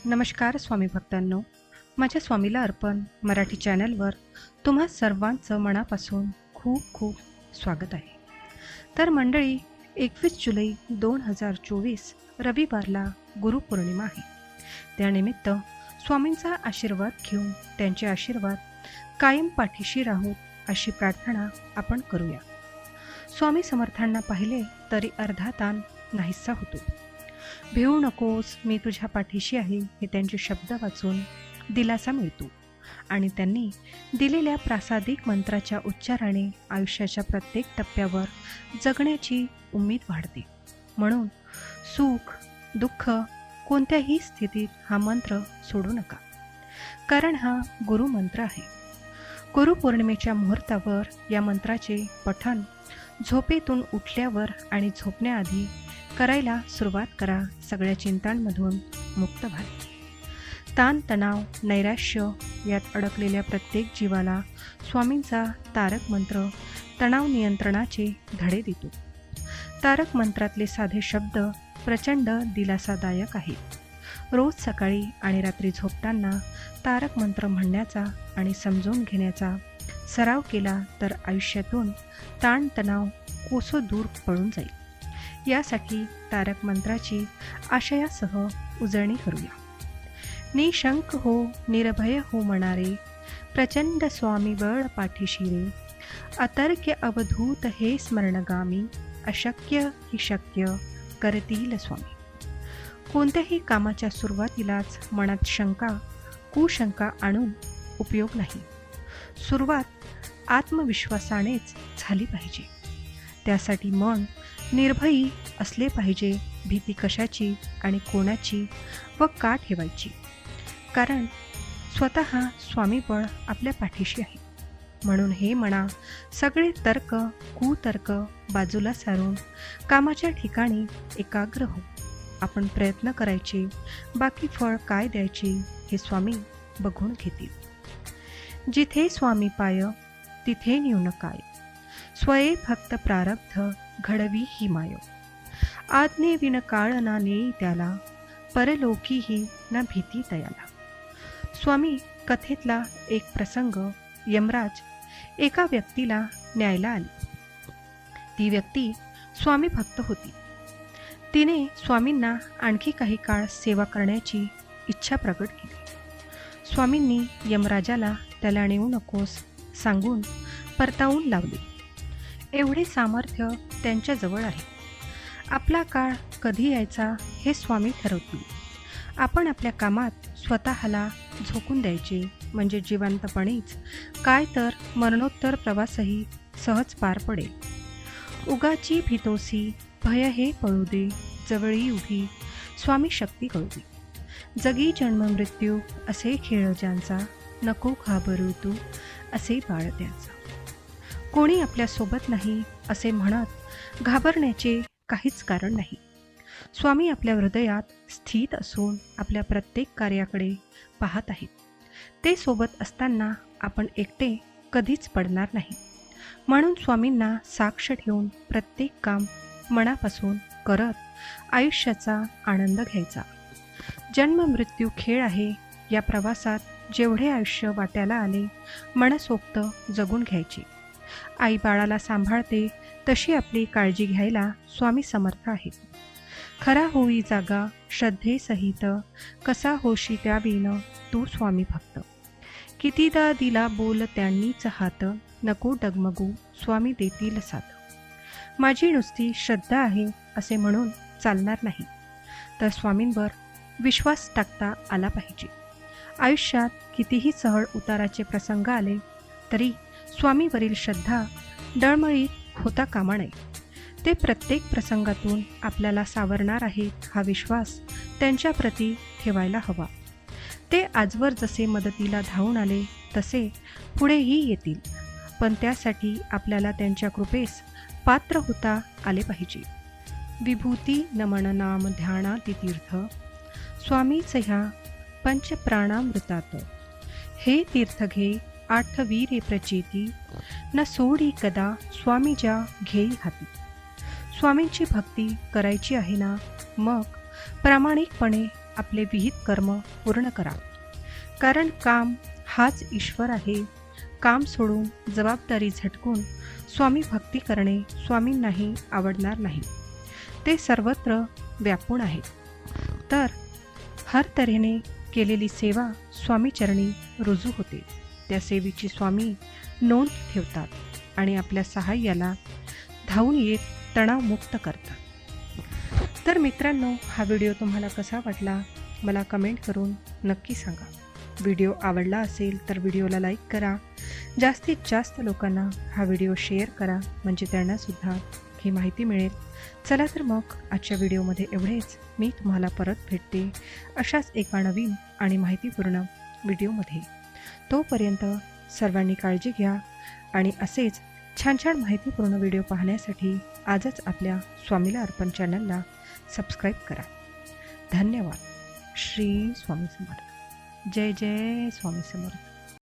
नमस्कार स्वामी भक्तांनो, माझ्या स्वामीला अर्पण मराठी चॅनलवर तुम्हा सर्वांचं मनापासून खूप खूप स्वागत आहे. तर मंडळी, 21 जुलै 2024 रविवारला गुरुपौर्णिमा आहे. त्यानिमित्त स्वामींचा आशीर्वाद घेऊन त्यांचे आशीर्वाद कायम पाठीशी राहोत अशी प्रार्थना आपण करूया. स्वामी समर्थांना पाहिले तरी अर्धा ताण नाहीसा होतो. भिवू नकोस, मी तुझ्या पाठीशी आहे, हे त्यांचे शब्द वाचून दिलासा मिळतो आणि त्यांनी दिलेल्या प्रासादिक मंत्राच्या उच्चाराने आयुष्याच्या प्रत्येक टप्प्यावर जगण्याची उम्मीद वाढते. म्हणून सुख दुःख कोणत्याही स्थितीत हा मंत्र सोडू नका, कारण हा गुरुमंत्र आहे. गुरुपौर्णिमेच्या मुहूर्तावर या मंत्राचे पठण झोपेतून उठल्यावर आणि झोपण्याआधी करायला सुरुवात करा. सगळ्या चिंतांमधून मुक्त व्हा. ताणतणाव नैराश्य यात अडकलेल्या प्रत्येक जीवाला स्वामींचा तारक मंत्र तणाव नियंत्रणाचे धडे देतो. तारक मंत्रातले साधे शब्द प्रचंड दिलासादायक आहेत. रोज सकाळी आणि रात्री झोपताना तारक मंत्र म्हणण्याचा आणि समजून घेण्याचा सराव केला तर आयुष्यातून ताणतणाव कोसो दूर पळून जाईल. यासाठी तारक मंत्राची आशयासह उजळणी करूया. निशंक हो निर्भय हो मनारे, प्रचंड स्वामी बळ पाठीशी रे, अतर्क्य अवधूत हे स्मरणगामी, अशक्य ही शक्य करतील स्वामी. कोणत्याही कामाच्या सुरुवातीलाच मनात शंका कुशंका आणून उपयोग नाही. सुरुवात आत्मविश्वासानेच झाली पाहिजे. त्यासाठी मन निर्भयी असले पाहिजे. भीती कशाची आणि कोणाची व का ठेवायची, कारण स्वतः स्वामीबळ आपल्या पाठीशी आहे. म्हणून हे म्हणा, सगळे तर्क कुतर्क बाजूला सारून कामाच्या ठिकाणी एकाग्र हो. आपण प्रयत्न करायचे, बाकी फळ काय द्यायचे हे स्वामी बघून घेतील. जिथे स्वामी पाय तिथे न्यून काय, स्वये भक्त प्रारब्ध घडवी ही माय. आज्ञे विण काळ ना नेई त्याला, परलोकीही न भीती तयाला. स्वामी कथेतला एक प्रसंग. यमराज एका व्यक्तीला न्यायला आले. ती व्यक्ती स्वामी भक्त होती. तिने स्वामींना आणखी काही काळ सेवा करण्याची इच्छा प्रकट केली. स्वामींनी यमराजाला त्याला नेऊ नकोस सांगून परतावून लावले. एवढे सामर्थ्य त्यांच्याजवळ आहे. आपला काळ कधी यायचा हे स्वामी ठरवतील. आपण आपल्या कामात स्वतःला झोकून द्यायचे, म्हणजे जिवंतपणीच काय तर मरणोत्तर प्रवासही सहज पार पडेल. उगाची भीतोसी भय हे पळू दे, जवळी उभी स्वामी शक्ती कळू दे. जगी जन्म मृत्यू असे खेळ ज्यांचा, नको घाबरू तू असे बाळ त्याचा. कोणी आपल्यासोबत नाही असे म्हणत घाबरण्याचे काहीच कारण नाही. स्वामी आपल्या हृदयात स्थित असून आपल्या प्रत्येक कार्याकडे पाहत आहेत. ते सोबत असताना आपण एकटे कधीच पडणार नाही. म्हणून स्वामींना साक्ष ठेवून प्रत्येक काम मनापासून करत आयुष्याचा आनंद घ्यायचा. जन्म मृत्यू खेळ आहे. या प्रवासात जेवढे आयुष्य वाट्याला आले मनसोक्त जगून घ्यायचे. आई बाळाला सांभाळते तशी आपली काळजी घ्यायला स्वामी समर्थ आहेत. खरा होई जागा श्रद्धेसहित, कसा होशी त्याविन तू स्वामी भक्त. कितीदा दिला बोल त्यांनीच हात, नको डगमगू स्वामी देतील साथ. माझी नुसती श्रद्धा आहे असे म्हणून चालणार नाही, तर स्वामींवर विश्वास टाकता आला पाहिजे. आयुष्यात कितीही चढ उताराचे प्रसंग आले तरी स्वामीवरील श्रद्धा डळमळीत होता कामा नये. ते प्रत्येक प्रसंगातून आपल्याला सावरणार आहेत हा विश्वास त्यांच्याप्रती ठेवायला हवा. ते आजवर जसे मदतीला धावून आले तसे पुढेही येतील, पण त्यासाठी आपल्याला त्यांच्या कृपेस पात्र होता आले पाहिजे. विभूती नमन नाम ध्यानाती तीर्थ, स्वामीच ह्या पंचप्राणामृतात. हे तीर्थ घे आठवीरे प्रचिती, न सोडी कदा स्वामीच्या घेई हाती. स्वामींची भक्ती करायची आहे ना, मग प्रामाणिकपणे आपले विहित कर्म पूर्ण करा. कारण काम हाच ईश्वर आहे. काम सोडून जबाबदारी झटकून स्वामी भक्ती करणे स्वामींनाही आवडणार नाही. ते सर्वत्र व्यापून आहेत. तर हर तऱ्हेने केलेली सेवा स्वामीचरणी रुजू होते. त्या सेवेची स्वामी नोंद ठेवतात आणि आपल्या सहाय्याला धावून येत तणावमुक्त करतात. तर मित्रांनो, हा व्हिडिओ तुम्हाला कसा वाटला मला कमेंट करून नक्की सांगा. व्हिडिओ आवडला असेल तर व्हिडिओला लाईक करा. जास्तीत जास्त लोकांना हा व्हिडिओ शेअर करा, म्हणजे त्यांनासुद्धा ही माहिती मिळेल. चला तर मग आजच्या व्हिडिओमध्ये एवढेच. मी तुम्हाला परत भेटते अशाच एका नवीन आणि माहितीपूर्ण व्हिडिओमध्ये. तोपर्यंत सर्वांनी काळजी घ्या आणि असेच छान छान माहितीपूर्ण व्हिडिओ पाहण्यासाठी आजच आपल्या स्वामीला अर्पण चॅनलला सबस्क्राईब करा. धन्यवाद. श्री स्वामी समर्थ. जय जय स्वामी समर्थ.